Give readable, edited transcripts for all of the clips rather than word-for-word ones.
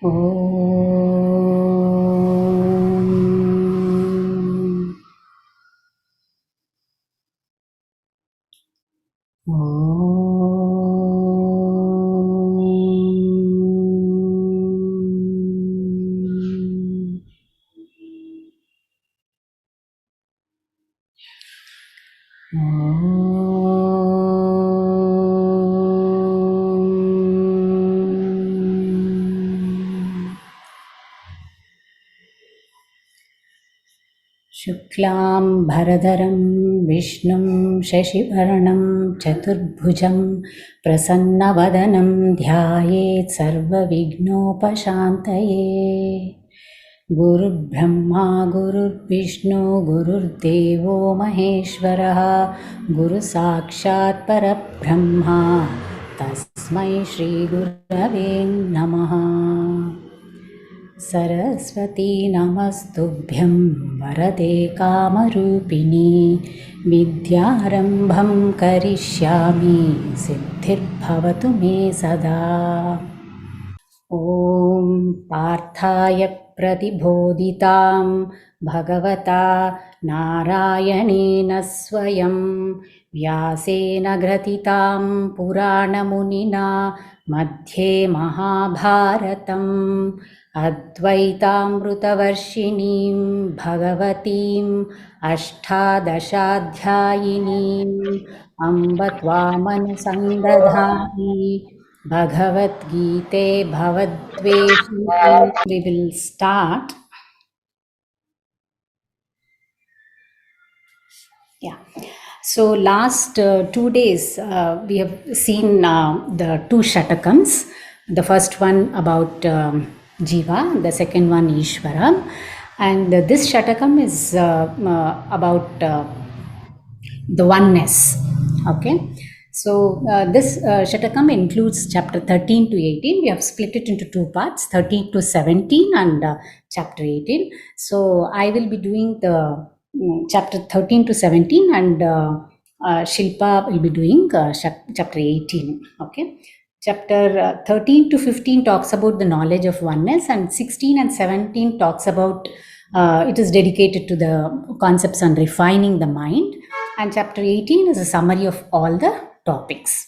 Om. Om. शुक्लां भरधरं विष्णुं शशिवर्णं चतुर्भुजं प्रसन्नवदनं ध्यायेत् सर्वविघ्नोपशान्तये। गुरुर्ब्रह्मा गुरुर्विष्णु गुरुर्देवो महेश्वरः गुरुसाक्षात् परब्रह्मा तस्मै श्रीगुरवे नमः। सरस्वती नमस्तुभ्यं वरदे कामरूपिणी विद्यारम्भं करिष्यामि सिद्धिर्भवतु मे सदा। ॐ पार्थाय प्रतिबोधितां भगवता नारायणेन स्वयं व्यासेन ग्रथितां पुराणमुनिना मध्ये महाभारतम् अद्वैतामृतवर्षिणीं भगवतीम् अष्टादशाध्यायिनीम् अम्ब त्वामनुसन्दधामि Bhagavad-Gita Bhavadveshi. We will start. Yeah. So last 2 days we have seen the two Shatakams. The first one about Jiva, the second one Ishvara. And this Shatakam is about the oneness. Okay. So this Shatakam includes chapter 13 to 18. We have split it into two parts, 13 to 17 and chapter 18. So I will be doing the chapter 13 to 17 and Shilpa will be doing chapter 18. Okay. Chapter 13 to 15 talks about the knowledge of oneness, and 16 and 17 talks about it is dedicated to the concepts on refining the mind, and chapter 18 is a summary of all the topics.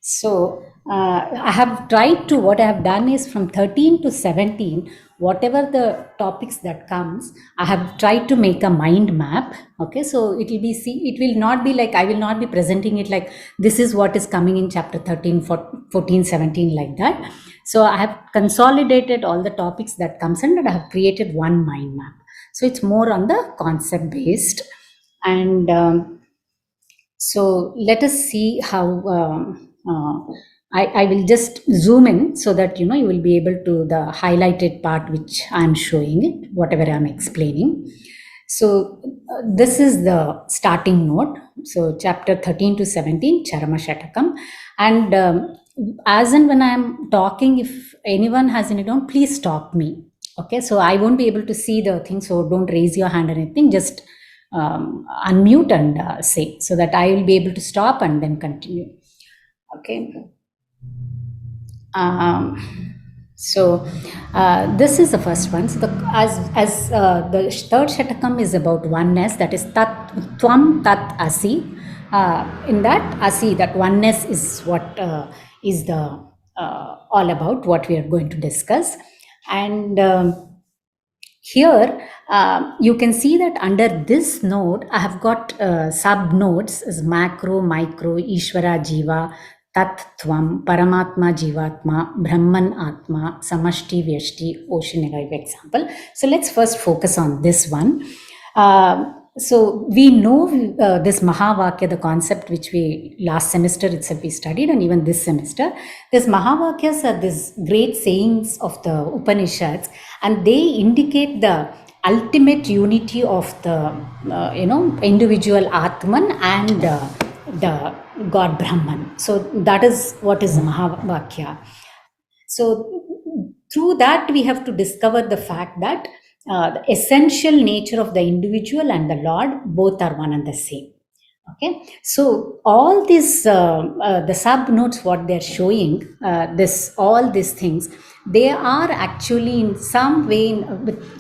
So I have tried to, what I have done is from 13 to 17, whatever the topics that comes, I have tried to make a mind map. Okay, so it will be, it will not be like, I will not be presenting it like this is what is coming in chapter 13, 14, 17 like that. So I have consolidated all the topics that comes in and I have created one mind map. So it's more on the concept based. And so let us see how I will just zoom in so that you will be able to the highlighted part which I'm showing it, whatever I'm explaining. So this is the starting note. So chapter 13 to 17, Charama Shatakam. And as and when I'm talking, if anyone has any doubt, please stop me. Okay, so I won't be able to see the thing, so don't raise your hand or anything, just unmute and say, so that I will be able to stop and then continue. Okay. So this is the first one. So as the third Shatakam is about oneness, that is tat tvam tat asi. In that asi, that oneness is what is the all about what we are going to discuss. And here you can see that under this node I have got sub nodes as macro, micro, Ishvara, Jiva, Tattvam, Paramatma, Jivatma, Brahman, Atma, Samashti, Vyashti, Ocean, example. So let's first focus on this one. So we know this Mahavakya, the concept which we last semester itself we studied, and even this semester. This Mahavakyas are these great sayings of the Upanishads, and they indicate the ultimate unity of the individual Atman and the God Brahman. So that is what is the Mahavakya. So through that we have to discover the fact that the essential nature of the individual and the Lord both are one and the same. Okay, so all these the sub notes what they're showing, this all these things, they are actually in some way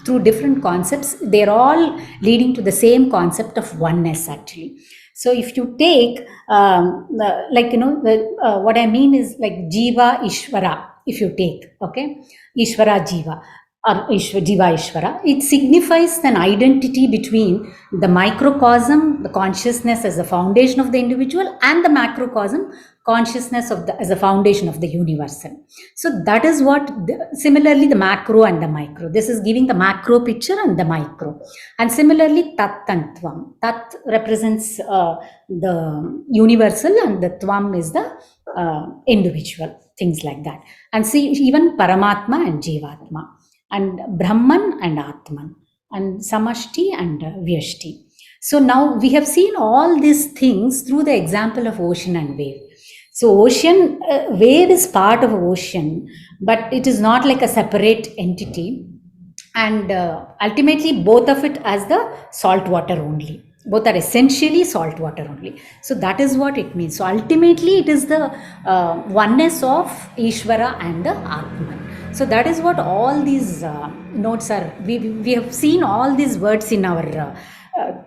through different concepts. They're all leading to the same concept of oneness actually. So if you take like what I mean is like Jiva Ishvara. If you take Ishvara Jiva or Jiva Ishvara, it signifies an identity between the microcosm, the consciousness as the foundation of the individual, and the macrocosm, consciousness of the as a foundation of the universal. So that is what similarly the macro and the micro. This is giving the macro picture and the micro. And similarly tat and tvam. Tat represents the universal and the tvam is the individual, things like that. And see even Paramatma and Jivatma, and Brahman and Atman, and Samashti and Vyashti. So now we have seen all these things through the example of ocean and wave. So ocean, wave is part of ocean, but it is not like a separate entity. And ultimately both of it as the salt water only. Both are essentially salt water only. So that is what it means. So ultimately it is the oneness of Ishvara and the Atman. So that is what all these notes are. We have seen all these words in our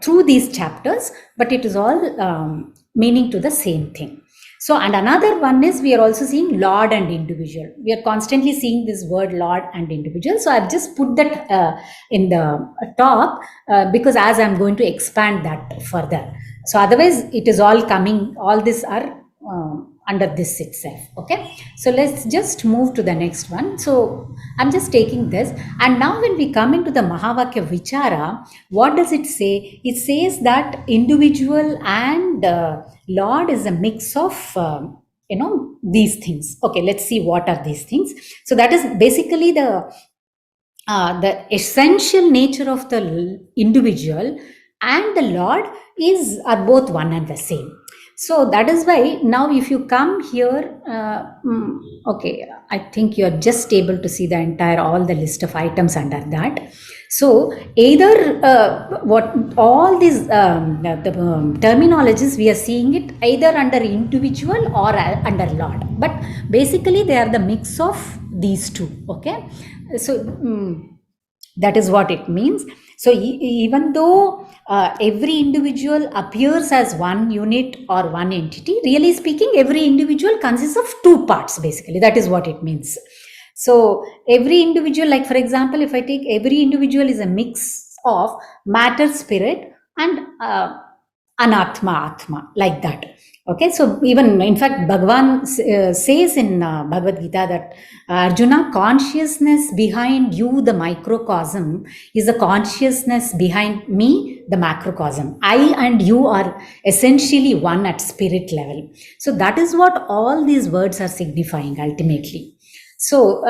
through these chapters, but it is all meaning to the same thing. So, and another one is we are also seeing Lord and individual. We are constantly seeing this word Lord and individual. So I've just put that in the top because as I'm going to expand that further. So otherwise it is all coming, all these are under this itself. Okay, so let's just move to the next one. So I'm just taking this, and now when we come into the Mahavakya Vichara, what does it say? It says that individual and Lord is a mix of these things. Okay, let's see what are these things. So that is basically the essential nature of the individual and the Lord are both one and the same. So that is why now if you come here, okay, I think you're just able to see the entire, all the list of items under that. So either what all these terminologies, we are seeing it either under individual or under Lord. But basically they are the mix of these two, okay? So that is what it means. So even though every individual appears as one unit or one entity, really speaking, every individual consists of two parts basically. That is what it means. So every individual, like for example, if I take every individual is a mix of matter, spirit, and anatma, atma, like that. Okay, so even in fact, Bhagavan says in Bhagwad-Gita that Arjuna, consciousness behind you, the microcosm, is the consciousness behind me, the macrocosm. I and you are essentially one at spirit level. So that is what all these words are signifying ultimately. So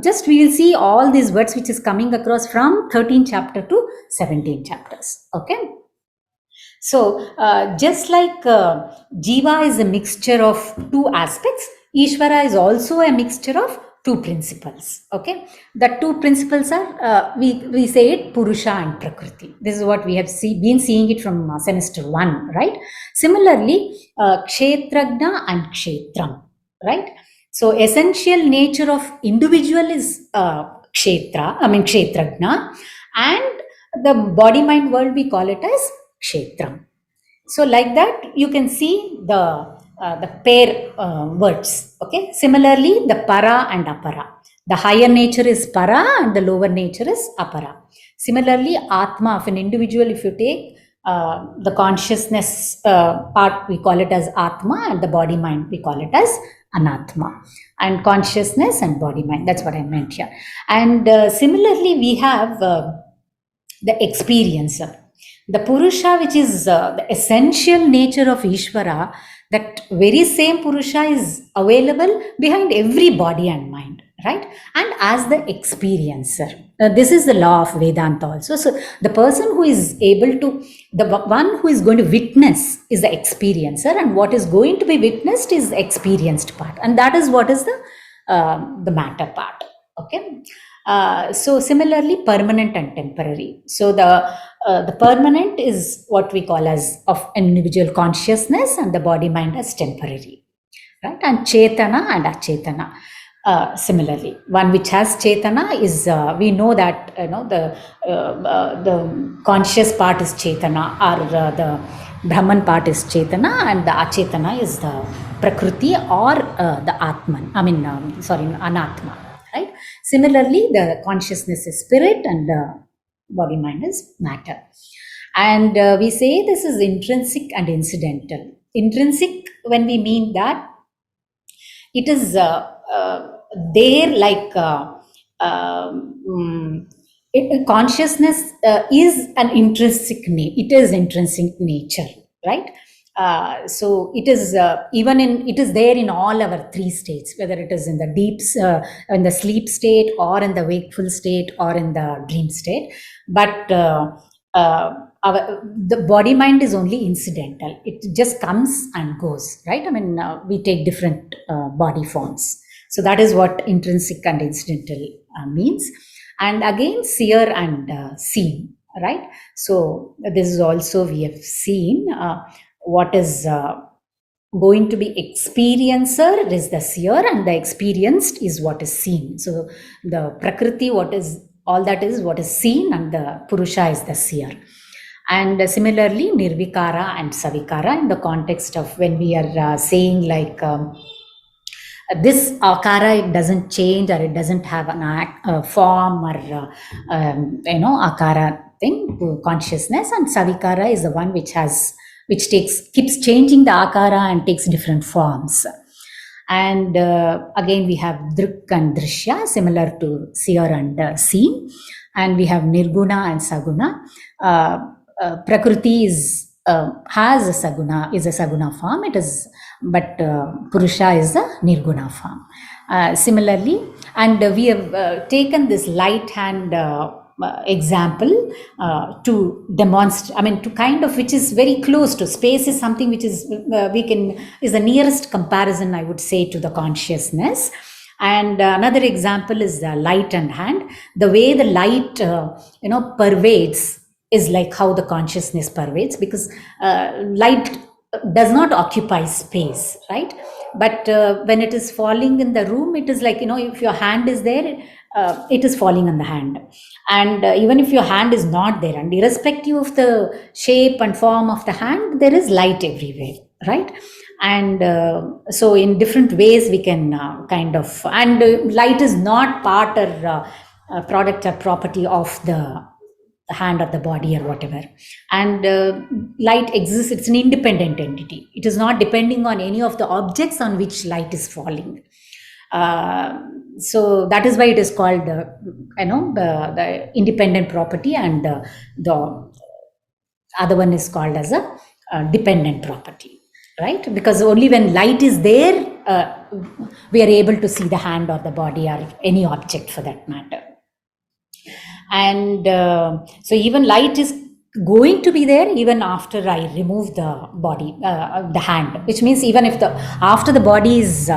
just we will see all these words which is coming across from 13 chapter to 17 chapters. Okay. So just like Jiva is a mixture of two aspects, Ishvara is also a mixture of two principles. Okay, the two principles are we say it Purusha and Prakriti. This is what we have been seeing it from semester 1, right? Similarly, Kshetragna and Kshetram, right? So essential nature of individual is Kshetragna, and the body mind world we call it as Kshetram. So like that you can see the pair words. Okay. Similarly, the para and apara. The higher nature is para and the lower nature is apara. Similarly, atma of an individual, if you take the consciousness part, we call it as atma, and the body mind we call it as anatma. And consciousness and body mind, that's what I meant here. And similarly, we have the experiencer. The Purusha, which is the essential nature of Ishvara, that very same Purusha is available behind every body and mind, right? And as the experiencer. This is the law of Vedanta also. So the person who is able to, the one who is going to witness is the experiencer, and what is going to be witnessed is the experienced part. And that is what is the matter part. Okay. So similarly, permanent and temporary. So the permanent is what we call as of an individual consciousness, and the body mind as temporary, right? And chetana and achetana. Similarly, one which has chetana is we know that the conscious part is chetana, or the Brahman part is chetana, and the achetana is the prakriti or the atman. I mean, sorry, anatma, right? Similarly, the consciousness is spirit, and the body mind is matter. And we say this is intrinsic and incidental. Intrinsic, when we mean that it is there like consciousness is an intrinsic it is intrinsic nature, right? So it is even in it is there in all our three states, whether it is in the deep in the sleep state, or in the wakeful state, or in the dream state. But the body mind is only incidental. It just comes and goes, right? I mean, we take different body forms. So that is what intrinsic and incidental means. And again, seer and seen, right? So this is also we have seen what is going to be experiencer is the seer, and the experienced is what is seen. So the prakriti, what is all that is what is seen, and the purusha is the seer. And similarly, nirvikara and savikara, in the context of when we are saying like this akara, it doesn't change, or it doesn't have an form, or akara thing, consciousness. And savikara is the one which keeps changing the akara and takes different forms. And again, we have drik and drishya, similar to seer and seen. And we have nirguna and saguna. Prakriti has a saguna form. It is, but purusha is a nirguna form. Similarly, and we have taken this light hand example to demonstrate, I mean, to kind of, which is very close to space, is something which is is the nearest comparison, I would say, to the consciousness. And another example is the light and hand. The way the light pervades is like how the consciousness pervades, because light does not occupy space, right? But when it is falling in the room, it is like, if your hand is there, it is falling on the hand. And even if your hand is not there, and irrespective of the shape and form of the hand, there is light everywhere, right? And so in different ways we can kind of, and light is not part or product or property of the hand or the body or whatever. And light exists, it's an independent entity. It is not depending on any of the objects on which light is falling. So that is why it is called the independent property, and the other one is called as a dependent property, right? Because only when light is there, we are able to see the hand or the body, or any object for that matter. And so even light is going to be there even after I remove the body, the hand, which means even if after the body is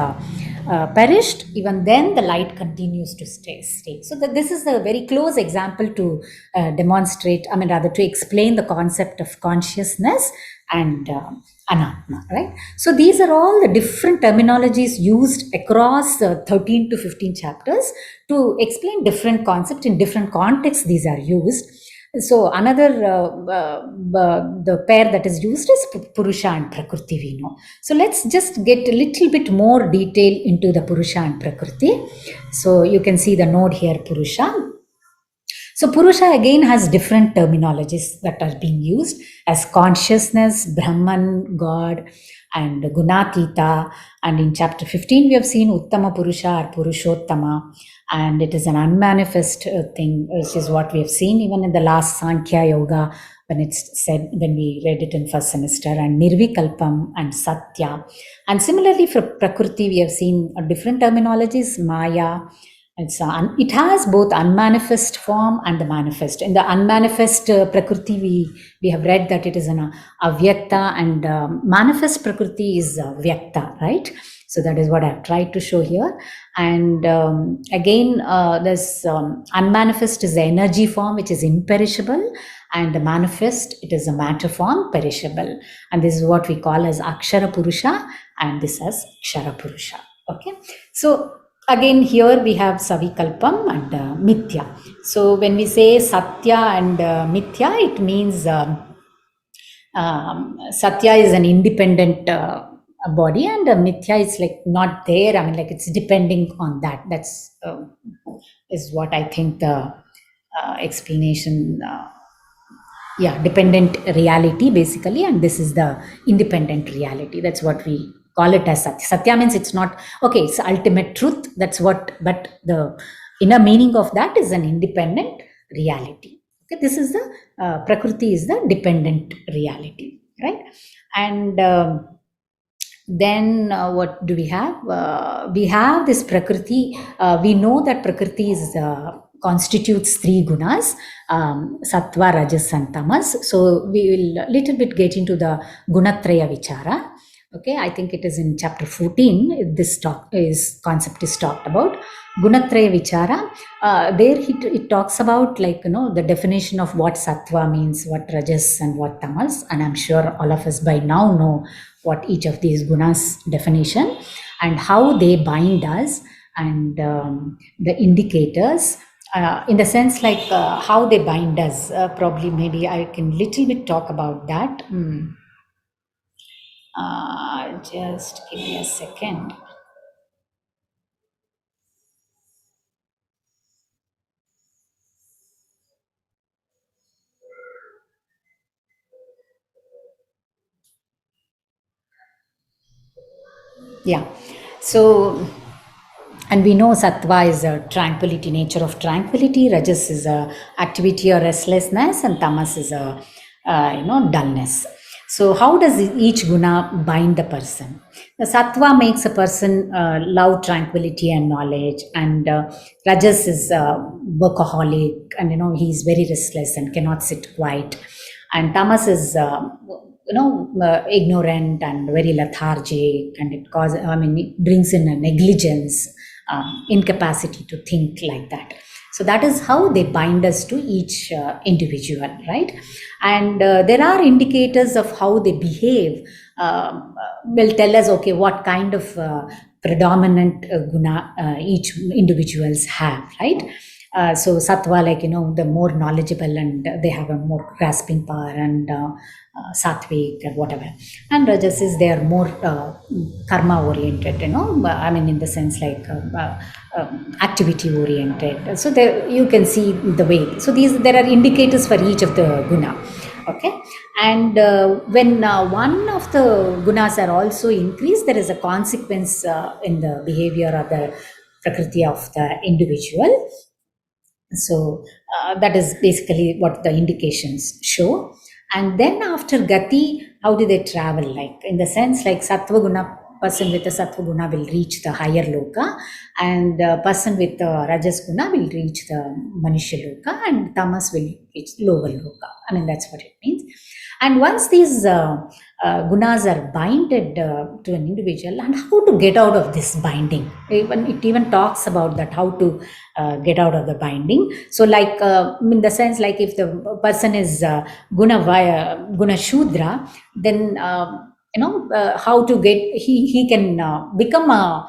perished, even then the light continues to stay. So this is a very close example to demonstrate, I mean, rather to explain the concept of consciousness and anatma, right? So these are all the different terminologies used across 13 to 15 chapters to explain different concepts in different contexts. These are used. So another the pair that is used is Purusha and Prakriti, we know. So let's just get a little bit more detail into the Purusha and Prakriti. So you can see the node here, Purusha. So Purusha again has different terminologies that are being used as consciousness, Brahman, God, and Gunatita. And in chapter 15, we have seen Uttama Purusha or Purushottama. And it is an unmanifest thing, which is what we have seen even in the last Sankhya Yoga, when it's said, when we read it in first semester, and Nirvikalpam and Satya. And similarly for Prakriti, we have seen different terminologies, Maya. It has both unmanifest form and the manifest. In the unmanifest Prakriti, we have read that it is an avyakta, and manifest Prakriti is vyakta, right? So that is what I've tried to show here. And again, this unmanifest is the energy form, which is imperishable, and the manifest, it is a matter form, perishable. And this is what we call as Akshara Purusha, and this as Kshara Purusha. Okay. So again, here we have Savikalpam and Mithya. So when we say Satya and Mithya, it means Satya is an independent body, and Mithya is like not there. I mean, like it's depending on that. That's is what I think the explanation. Yeah, dependent reality basically, and this is the independent reality. That's what we call it as Satya. Satya means it's not okay. It's ultimate truth. That's what. But the inner meaning of that is an independent reality. Okay, this is the Prakriti is the dependent reality, right? And then what do we have? We have this Prakriti. We know that Prakriti is constitutes three gunas, Sattva, Rajas, and Tamas. So we will little bit get into the Gunatraya Vichara. Okay, I think it is in chapter 14. This concept is talked about. Gunatraya Vichara. There it talks about, like, the definition of what Sattva means, what Rajas, and what Tamas. And I'm sure all of us by now know what each of these gunas definition and how they bind us, and the indicators, in the sense like how they bind us. Probably maybe I can little bit talk about that. Just give me a second. Yeah. So, and we know Sattva is a tranquility, nature of tranquility. Rajas is a activity or restlessness, and Tamas is a dullness. So how does each guna bind the person? The Sattva makes a person love tranquility and knowledge, and Rajas is workaholic, and he's very restless and cannot sit quiet, and Tamas is ignorant and very lethargic, and it brings in a negligence, incapacity to think, like that. So that is how they bind us to each individual, right? And there are indicators of how they behave, will tell us, okay, what kind of predominant guna each individuals have, right? So Sattva, like, the more knowledgeable, and they have a more grasping power, and Sattvic and whatever. And Rajas is, they are more karma oriented, in the sense like activity oriented. So there you can see the way. So there are indicators for each of the guna. Okay, and when one of the gunas are also increased, there is a consequence in the behavior or the prakriti of the individual. So that is basically what the indications show. And then after Gati, how do they travel? Like, in the sense like Sattva Guna, person with a Sattva Guna will reach the higher Loka, and person with the Rajas Guna will reach the Manushya Loka, and Tamas will reach lower Loka. That's what it means. And once these gunas are binded to an individual, and how to get out of this binding, it even talks about that, how to get out of the binding. So like in the sense like, if the person is guna shudra, then how to get, he can become a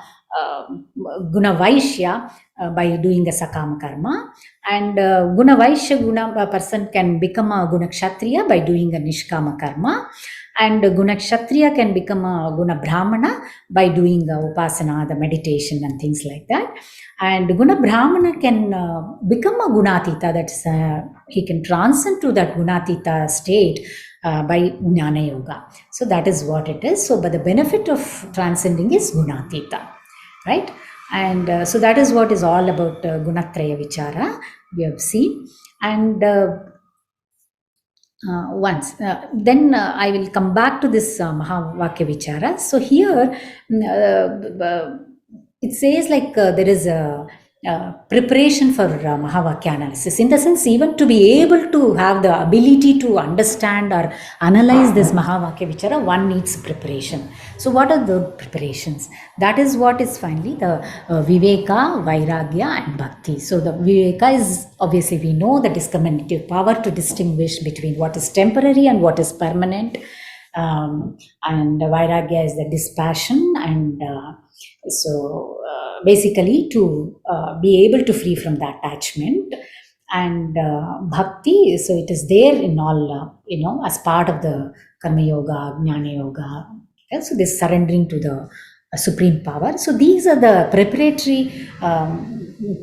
guna vaishya by doing a sakama karma, and guna vaishya guna person can become a guna kshatriya by doing a nishkama karma, and guna kshatriya can become a guna brahmana by doing upasana, the meditation and things like that. And guna brahmana can become a gunatita, that's he can transcend to that gunatita state by jnana yoga. So that is what it is. So but the benefit of transcending is gunatita, right? And so that is what is all about Gunatraya Vichara we have seen. And then I will come back to this Mahavakya Vichara. So here it says like there is a preparation for Mahavakya analysis. In the sense, even to be able to have the ability to understand or analyze this Mahavakya Vichara, one needs preparation. So, what are the preparations? That is what is finally the Viveka, Vairagya, and Bhakti. So, the Viveka is obviously, we know, the discriminative power to distinguish between what is temporary and what is permanent. And Vairagya is the dispassion, and basically to be able to free from the attachment. And bhakti, so it is there in all, as part of the karma yoga, jnana yoga. Okay? So this surrendering to the supreme power. So these are the preparatory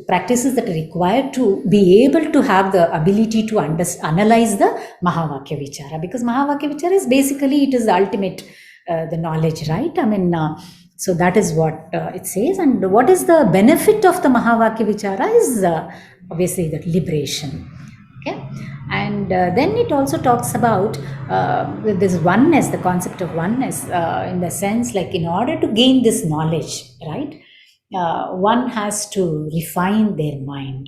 practices that are required to be able to have the ability to analyze the Mahavakya Vichara, because Mahavakya Vichara is basically, it is the ultimate the knowledge, right? I mean, so that is what it says. And what is the benefit of the Mahavakya Vichara is obviously that liberation. Okay, and then it also talks about this oneness, the concept of oneness, in the sense, like, in order to gain this knowledge, right, one has to refine their mind.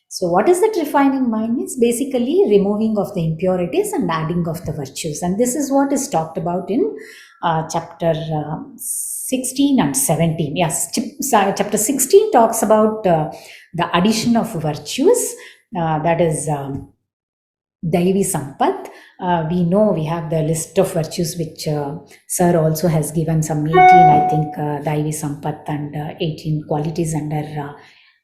So what is that refining mind? Means basically removing of the impurities and adding of the virtues. And this is what is talked about in chapter 16 and 17. Yes, chapter 16 talks about the addition of virtues, that is Daivi Sampat. We know we have the list of virtues which Sir also has given, some 18, I think, Daivi Sampat, and 18 qualities under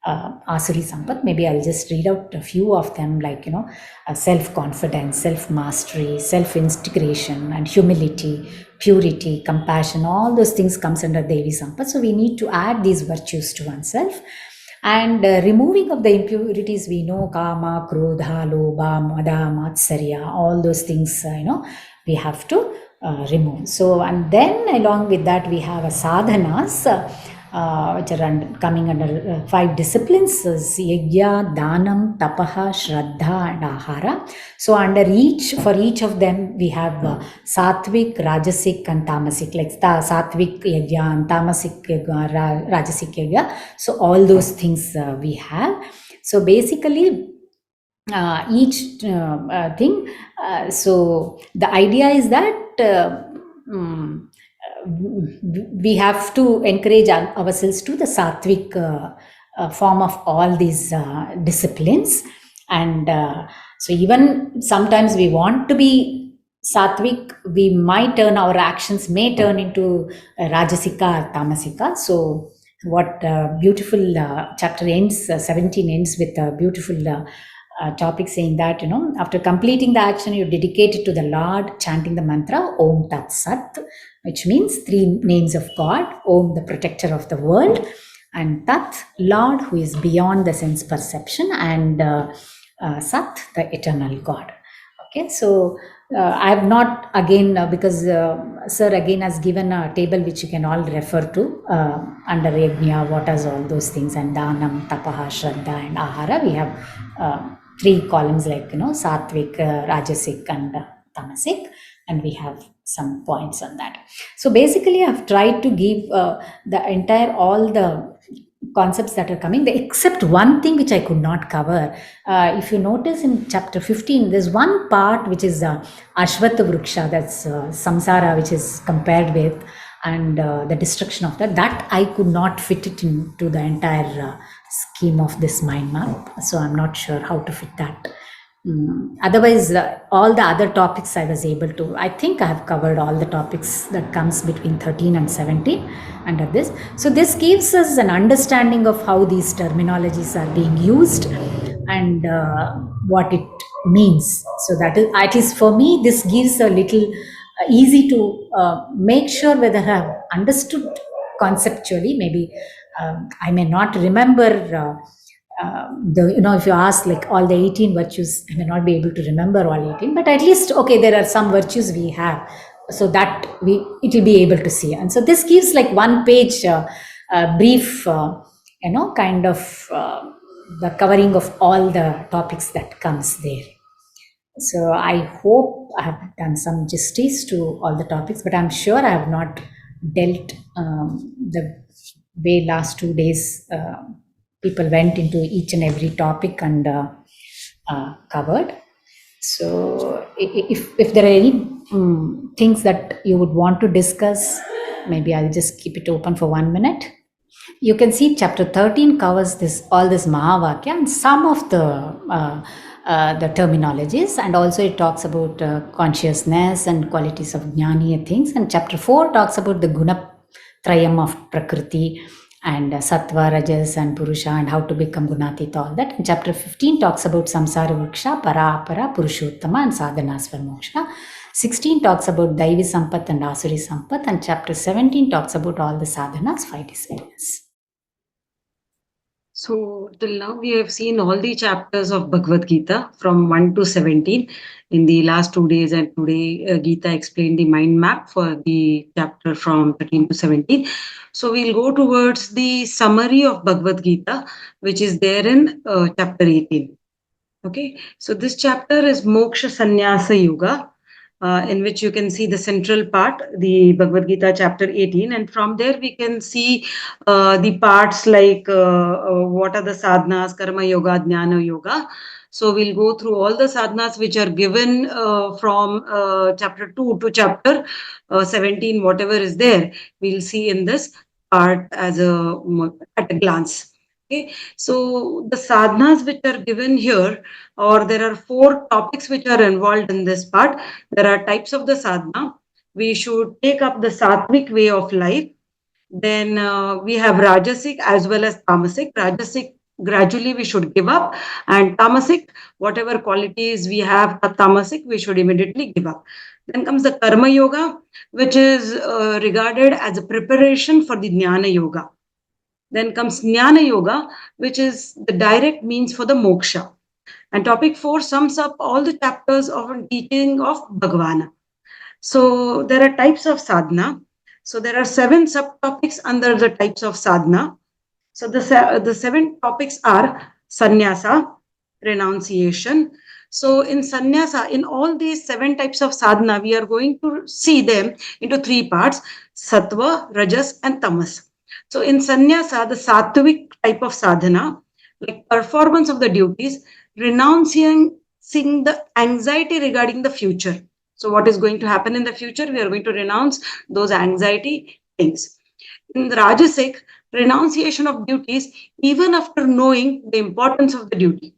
Asuri Sampat. Maybe I'll just read out a few of them, like, self-confidence, self-mastery, self-integration, and humility, purity, compassion. All those things comes under Devi Sampat. So we need to add these virtues to oneself. And removing of the impurities, we know kama, krodha, lobha, mada, matsarya, all those things, we have to remove. So, and then along with that, we have a sadhanas, which are coming under 5 disciplines: yajna, danam, tapaha, shraddha, and ahara. So under for each of them, we have sattvic, rajasic, and tamasic, like sattvic yajna and tamasic yajna, rajasic yajna. So all those things we have. So basically, each thing. So the idea is that we have to encourage ourselves to the sattvic form of all these disciplines. And so even sometimes we want to be sattvic, we might turn, our actions may turn into rajasika or tamasika. So what beautiful chapter ends, 17 ends with a beautiful topic saying that, after completing the action, you dedicate it to the Lord, chanting the mantra Om Tat Sat, which means 3 names of God: Om, the protector of the world, and Tat, Lord, who is beyond the sense perception, and Sat, the eternal God. Okay, so I have not, again, because Sir again has given a table which you can all refer to under Yajna, what are all those things, and Danam, Tapaha, Shraddha, and Ahara. We have 3 columns, like, Sattvic, Rajasic, and Tamasic, and we have some points on that. So basically, I've tried to give the entire, all the concepts that are coming, except one thing which I could not cover. If you notice in chapter 15, there's one part which is Ashwata Vriksha, that's samsara, which is compared with, and the destruction of that I could not fit it into the entire scheme of this mind map. So I'm not sure how to fit that. Otherwise, all the other topics I was able to, I think I have covered all the topics that comes between 13 and 17 under this. So this gives us an understanding of how these terminologies are being used and what it means. So that is, at least for me, this gives a little easy to make sure whether I have understood conceptually. Maybe I may not remember if you ask, like, all the 18 virtues, I may not be able to remember all 18, but at least, okay, there are some virtues we have, so that it will be able to see. And so this gives like 1 page brief, kind of the covering of all the topics that comes there. So I hope I have done some justice to all the topics, but I'm sure I have not dealt the way last 2 days people went into each and every topic and covered. So if there are any things that you would want to discuss, maybe I'll just keep it open for 1 minute. You can see chapter 13 covers this all this Mahavakya and some of the terminologies, and also it talks about consciousness and qualities of jnaniya things. And chapter 4 talks about the guna trayam of prakriti and sattva, rajas and purusha, and how to become gunatita, all that. And chapter 15 talks about samsara vriksha, para apara, purushottama and sadhanas for moksha. 16 talks about daivi sampat and asuri sampat, and chapter 17 talks about all the sadhanas, 5 disciplines. So till now we have seen all the chapters of Bhagwad-Gita from 1 to 17 in the last 2 days, and today Gita explained the mind map for the chapter from 13 to 17. So we'll go towards the summary of Bhagwad-Gita, which is there in chapter 18. Okay, so this chapter is Moksha Sannyasa Yuga, in which you can see the central part, the Bhagavad Gita chapter 18, and from there we can see the parts like what are the sadhanas, karma yoga, jnana yoga. So we'll go through all the sadhanas which are given from chapter 2 to chapter 17, whatever is there, we'll see in this part as at a glance. Okay, so the sadhanas which are given here, or there are 4 topics which are involved in this part. There are types of the sadhana. We should take up the sattvic way of life. Then we have rajasic as well as tamasic. Rajasic, gradually we should give up, and tamasic, whatever qualities we have tamasic, we should immediately give up. Then comes the karma yoga, which is regarded as a preparation for the jnana yoga. Then comes Jnana Yoga, which is the direct means for the moksha. And topic 4 sums up all the chapters of a teaching of Bhagavan. So there are types of sadhana. So there are 7 subtopics under the types of sadhana. So the 7 topics are sannyasa, renunciation. So in sannyasa, in all these 7 types of sadhana, we are going to see them into 3 parts: sattva, rajas, and tamas. So in sannyasa, the sattvic type of sadhana, like performance of the duties, renouncing the anxiety regarding the future. So what is going to happen in the future? We are going to renounce those anxiety things. In the rajasic, renunciation of duties even after knowing the importance of the duty.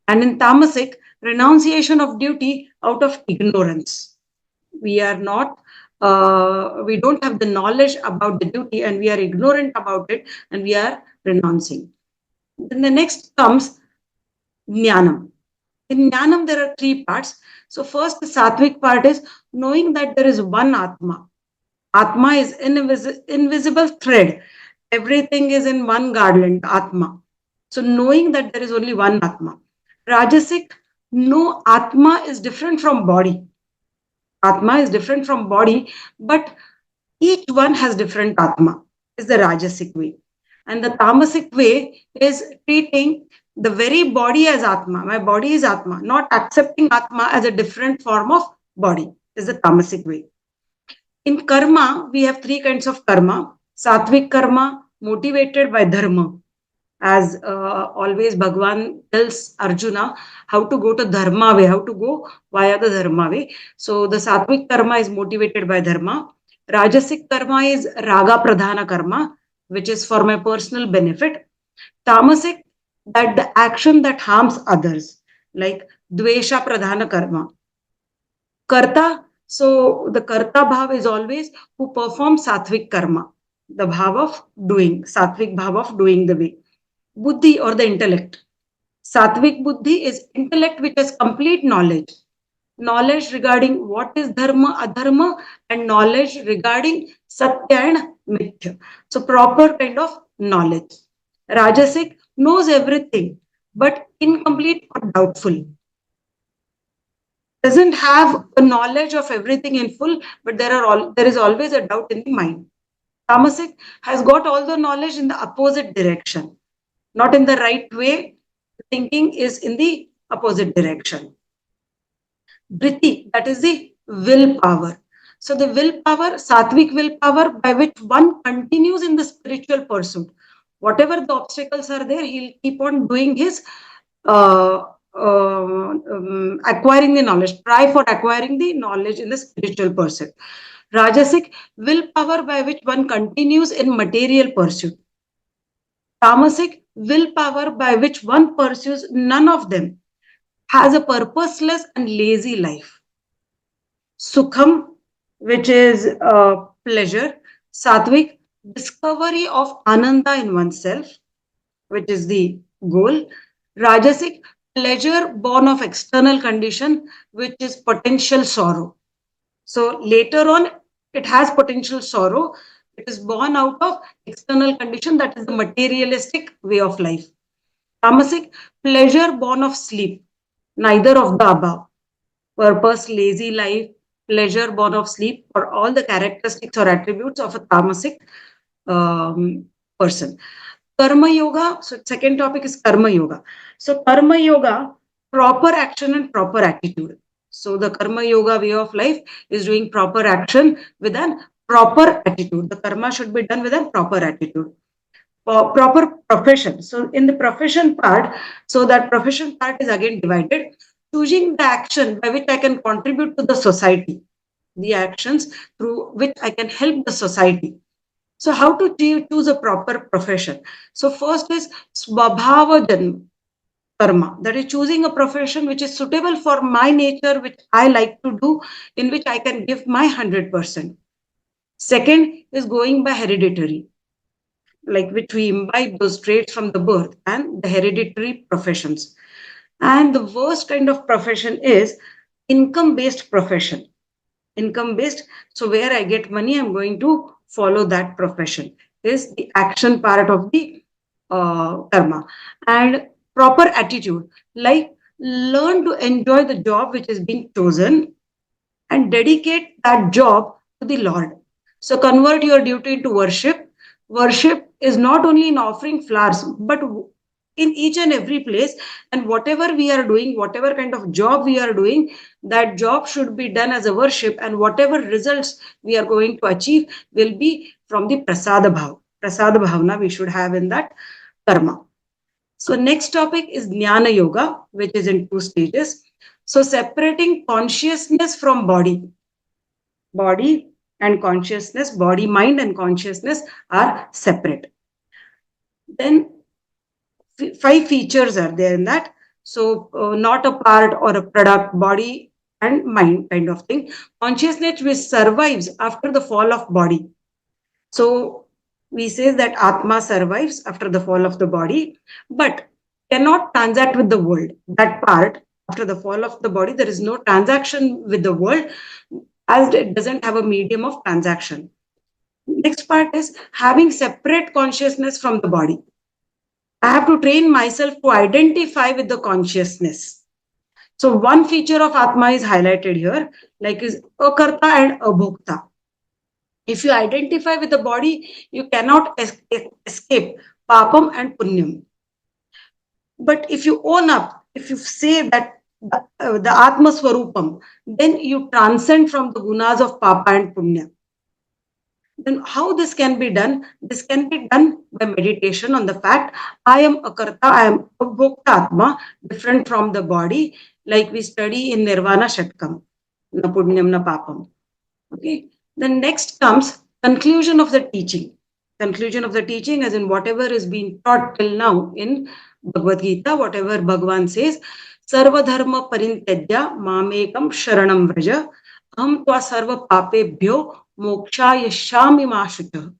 And in tamasic, renunciation of duty out of ignorance. We are not we don't have the knowledge about the duty and we are ignorant about it and we are renouncing. Then the next comes jnanam. In jnanam, there are 3 parts. So first, the sattvic part is knowing that there is one Atma. Atma is invisible thread. Everything is in one garland, Atma. So knowing that there is only one Atma. Rajasic, no, Atma is different from body. Atma is different from body, but each one has different Atma, is the Rajasic way. And the Tamasic way is treating the very body as Atma. My body is Atma, not accepting Atma as a different form of body, is the Tamasic way. In karma, we have 3 kinds of karma. Sattvic karma, motivated by dharma. As always, Bhagwan tells Arjuna how to go to dharma way, how to go via the dharma way. So the sattvic karma is motivated by dharma. Rajasic karma is raga pradhana karma, which is for my personal benefit. Tamasic, that the action that harms others, like dvesha pradhana karma. Karta, so the karta bhav is always who performs sattvic karma, the bhav of doing, sattvic bhav of doing the way. Buddhi or the intellect. Sattvic buddhi is intellect which has complete knowledge. Knowledge regarding what is dharma, adharma, and knowledge regarding satya and mithya. So proper kind of knowledge. Rajasic knows everything, but incomplete or doubtful. Doesn't have a knowledge of everything in full, but there is always a doubt in the mind. Tamasic has got all the knowledge in the opposite direction, not in the right way. Thinking is in the opposite direction. Vritti, that is the willpower. So the willpower, sattvic willpower, by which one continues in the spiritual pursuit. Whatever the obstacles are there, he'll keep on doing his uh, acquiring the knowledge, try for acquiring the knowledge in the spiritual pursuit. Rajasic, willpower by which one continues in material pursuit. Tamasic, willpower by which one pursues none of them, has a purposeless and lazy life. Sukham, which is pleasure. Satvik, discovery of Ananda in oneself, which is the goal. Rajasic, pleasure born of external condition, which is potential sorrow. So later on, it has potential sorrow. It is born out of external condition, that is the materialistic way of life. Tamasic, pleasure born of sleep, neither of the above. Purpose, lazy life, pleasure born of sleep, or all the characteristics or attributes of a tamasic person. Karma yoga. So second topic is karma yoga. So karma yoga, proper action and proper attitude. So the karma yoga way of life is doing proper action with an proper attitude. The karma should be done with a proper attitude. Proper profession. So in the profession part, so that profession part is again divided. Choosing the action by which I can contribute to the society, the actions through which I can help the society. So how to choose a proper profession? So first is Swabhava Janma Karma. That is choosing a profession which is suitable for my nature, which I like to do, in which I can give my 100%. Second is going by hereditary, like which we imbibe those traits from the birth and the hereditary professions. And the worst kind of profession is income-based profession. Income-based, so where I get money, I'm going to follow that profession, is the action part of the karma. And proper attitude, like learn to enjoy the job which is being chosen and dedicate that job to the Lord. So convert your duty into worship. Worship is not only in offering flowers, but in each and every place. And whatever we are doing, whatever kind of job we are doing, that job should be done as a worship. And whatever results we are going to achieve will be from the prasada bhav. Prasada bhavna we should have in that karma. So next topic is Jnana Yoga, which is in 2 stages. So separating consciousness from body. Body and consciousness, body, mind and consciousness are separate. Then 5 features are there in that. So not a part or a product, body and mind kind of thing. Consciousness which survives after the fall of body. So we say that Atma survives after the fall of the body, but cannot transact with the world. That part, after the fall of the body, there is no transaction with the world, as it doesn't have a medium of transaction. Next part is having separate consciousness from the body. I have to train myself to identify with the consciousness. So one feature of Atma is highlighted here, like is Akarta and Abhokta. If you identify with the body, you cannot escape papam and punyam. But if you own up, if you say that the Atma Swarupam, then you transcend from the gunas of papa and punya. Then how this can be done? This can be done by meditation on the fact I am a karta, I am a bhokta atma, different from the body, like we study in Nirvana Shatkam, na punyam na papam. Okay. Then next comes conclusion of the teaching. Conclusion of the teaching, as in whatever is being taught till now in Bhagwad-Gita, whatever Bhagwan says, Sarva dharma parintyajya mamekam sharanam vraja aham tva sarva papebhyo moksha yashami mashuta.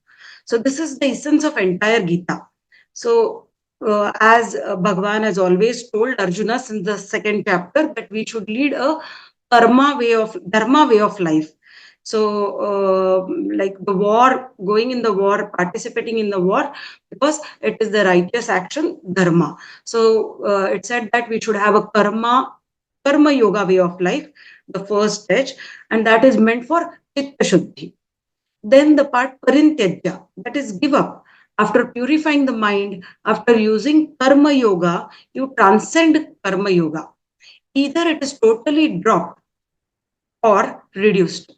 So this is the essence of entire Gita. So as Bhagwan has always told Arjuna since the second chapter that we should lead a karma way of dharma way of life. So like the war, going in the war, participating in the war, because it is the righteous action, dharma. So it said that we should have a karma yoga way of life, the first stage, and that is meant for chitta shuddhi. Then the part parintyajya, that is give up. After purifying the mind, after using karma yoga, you transcend karma yoga. Either it is totally dropped or reduced.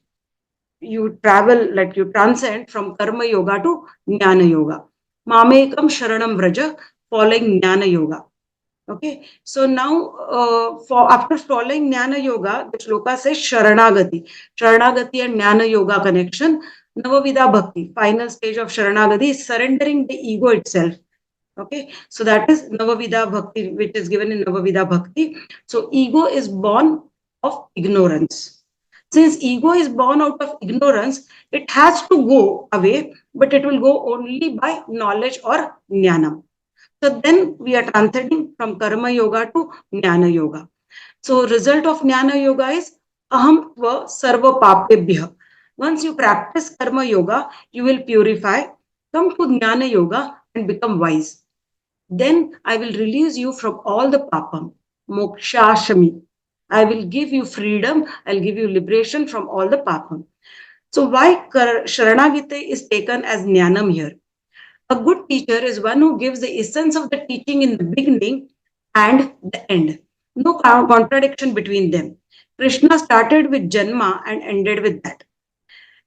You travel, like you transcend from karma yoga to jnana yoga. Mamekam Sharanam Vraja, following Jnana Yoga. Okay, so now for after following Jnana Yoga, the shloka says Sharanagati. Sharanagati and Jnana Yoga connection. Navavida Bhakti, final stage of Sharanagati is surrendering the ego itself. Okay, so that is Navavida Bhakti, which is given in Navavida Bhakti. So ego is born of ignorance. Since ego is born out of ignorance, it has to go away, but it will go only by knowledge or jnana. So then we are transcending from karma yoga to jnana yoga. So result of jnana yoga is aham tva sarva papebhya. Once you practice karma yoga, you will purify, come to jnana yoga and become wise. Then I will release you from all the papam. Mokshashami. I will give you freedom. I'll give you liberation from all the papam. So why Sharanagita is taken as Jnanam here? A good teacher is one who gives the essence of the teaching in the beginning and the end. No contradiction between them. Krishna started with Janma and ended with that.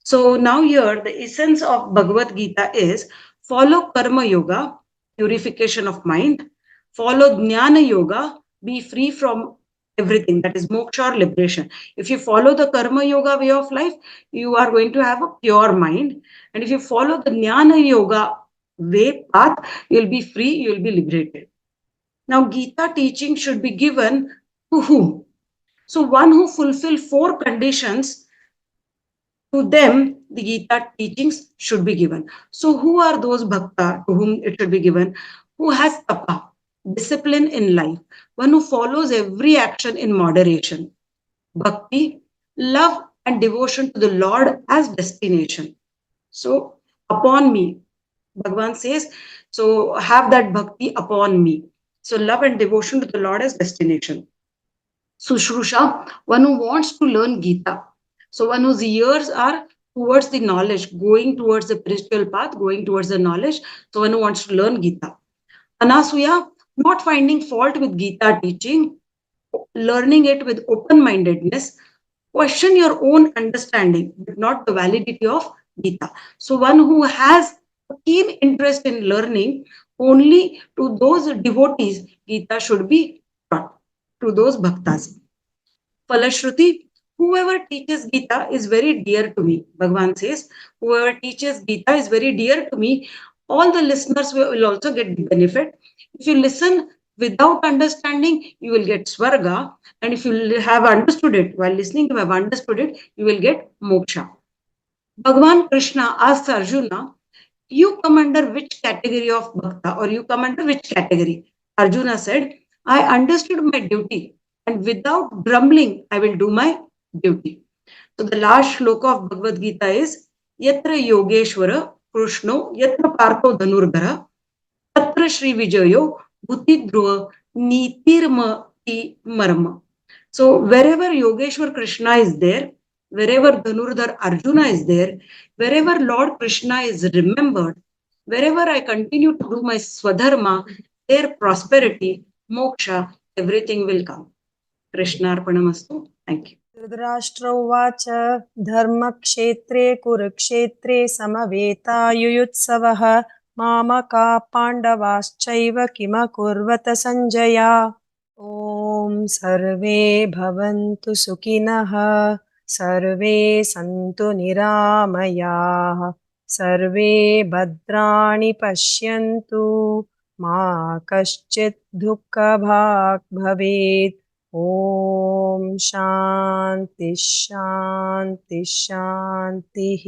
So now here the essence of Bhagavad Gita is follow karma yoga, purification of mind, follow jnana yoga, be free from everything, that is moksha or liberation. If you follow the karma yoga way of life, you are going to have a pure mind. And if you follow the jnana yoga way path, you'll be free, you'll be liberated. Now Gita teaching should be given to whom? So one who fulfill four conditions, to them the Gita teachings should be given. So who are those bhakta to whom it should be given? Who has tapa, discipline in life, one who follows every action in moderation, bhakti, love and devotion to the Lord as destination. So upon me, Bhagavan says, so have that bhakti upon me. So love and devotion to the Lord as destination. Sushrusha, one who wants to learn Gita. So one whose ears are towards the knowledge, going towards the spiritual path, going towards the knowledge. So one who wants to learn Gita. Anasuya, not finding fault with Gita teaching, learning it with open-mindedness, question your own understanding, but not the validity of Gita. So one who has a keen interest in learning, only to those devotees, Gita should be taught, to those bhaktas. Falashruti, whoever teaches Gita is very dear to me. Bhagavan says, whoever teaches Gita is very dear to me. All the listeners will also get the benefit. If you listen without understanding, you will get Swarga. And if you have understood it, while listening to have understood it, you will get Moksha. Bhagavan Krishna asked Arjuna, you come under which category of bhakta, or you come under which category? Arjuna said, I understood my duty, and without grumbling, I will do my duty. So the last shloka of Bhagavad Gita is Yatra Yogeshwara Krishno Yatra Partho Dhanurdhara Tatra Shri Vijayo Bhuti Dhruva Nitirma Marma. So wherever Yogeshwar Krishna is there, wherever Dhanurdhar Arjuna is there, wherever Lord Krishna is remembered, wherever I continue to do my Swadharma, their prosperity, moksha, everything will come. Krishna Arpanamastu. Thank you. Dhritarashtra उवाच धर्मक्षेत्रे कुरुक्षेत्रे समवेतायुयुत्सवः मामकाः पाण्डवाश्चैव किमकुर्वत सञ्जय ॐ सर्वे भवन्तु सुखिनः सर्वे सन्तु निरामयाः सर्वे भद्राणि पश्यन्तु मा कश्चित् दुःखभाग् भवेत् ॐ शान्ति शान्ति शान्तिः